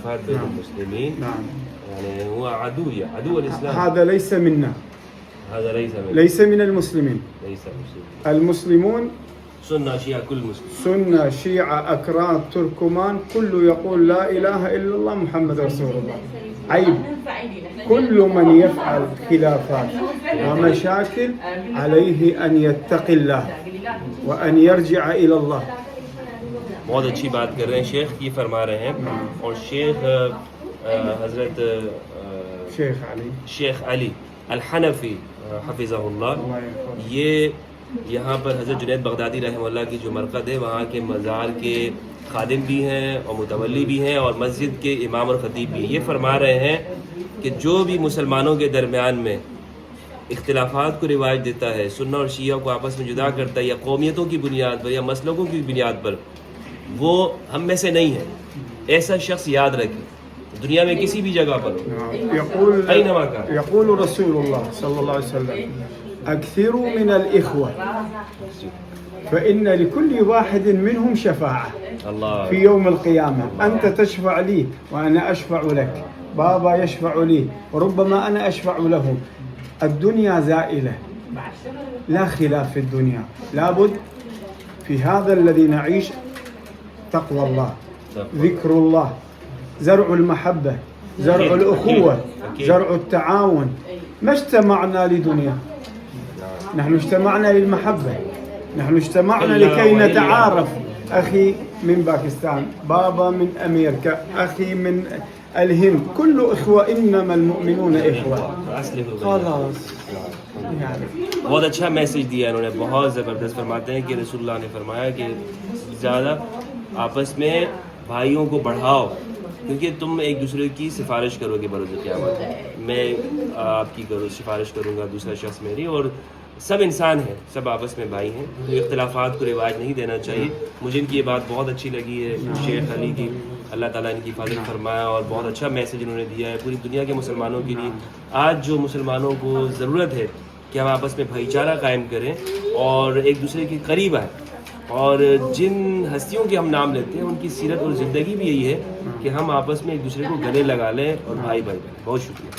المسلمين نعم. يعني هو عدو الإسلام. هذا ليس منا، هذا ليس من المسلمين. ليس مسلم. المسلمون سنة شيعة كل مسلم. سنة شيعة أكراد تركمان كله يقول لا إله إلا الله محمد رسول الله. عيب كل من يفعل خلافات ومشاكل عليه أن يتقي الله وأن يرجع إلى الله. बहुत अच्छी बात कर रहे हैं शेख, ये फरमा रहे हैं। और शेख हज़रत शेख अली अल-हनफी हफ़िज़हुल्लाह, ये यहाँ पर हज़रत जुनैद बगदादी रहमतुल्लाह की जो मरकद है वहाँ के मज़ार के खादिम भी हैं और मुतवल्ली भी हैं और मस्जिद के इमाम और ख़तीब भी। ये फरमा रहे हैं कि जो भी मुसलमानों के दरमियान में इख्तिलाफात को रिवाज देता है, सुन्ना और शिया को आपस में जुदा करता है या कौमियतों की बुनियाद पर या मसलकों की बुनियाद पर, वो हम में से नहीं है। ऐसा शख्स याद रखे दुनिया में किसी भी जगह पर यक़ूल रसूलुल्लाह सल्लल्लाहु अलैहि वसल्लम अक्सिरू मिन अल-इख़्वा फ़इन्न लिकुल्लि वाहिदिन मिनहुम शफ़ाअह फ़ी यौम अल-क़ियामह अंत तशफ़अ ली व अना अशफ़अ लक बाबा यशफ़अ ली व रुब्बमा अना अशफ़अ लहु। الدنيا زائلة لا خلاف في الدنيا، لابد في هذا الذي نعيش تقوى الله، ذكر الله، زرع المحبة، زرع الأخوة، زرع التعاون. ما اجتمعنا لدنيا، نحن اجتمعنا للمحبة، نحن اجتمعنا لكي نتعارف. أخي من باكستان، بابا من أمريكا، أخي من الهند، كل إخوة، إنما المؤمنون إخوة. خلاص बहुत अच्छा मैसेज दिया इन्होंने, बहुत ज़बरदस्त। फरमाते हैं कि रसूलुल्लाह ने फरमाया कि ज़्यादा आपस में भाइयों को बढ़ाओ, क्योंकि तुम एक दूसरे की सिफारिश करोगे बरोज़ क़यामत। मैं आपकी सिफारिश करूँगा, दूसरा शख्स मेरी, और सब इंसान हैं, सब आपस में भाई हैं, तो इख्तिलाफात को रिवाज नहीं देना चाहिए। मुझे इनकी ये बात बहुत अच्छी लगी है शेख अली की, अल्लाह ताला इनकी हिफाज़त फरमाया, और बहुत अच्छा मैसेज इन्होंने दिया है पूरी दुनिया के मुसलमानों के लिए। आज जो मुसलमानों को ज़रूरत है कि हम आपस में भाईचारा कायम करें और एक दूसरे के करीब आए, और जिन हस्तियों के हम नाम लेते हैं उनकी सीरत और ज़िंदगी भी यही है कि हम आपस में एक दूसरे को गले लगा लें और भाई भाई बने। बहुत शुक्रिया।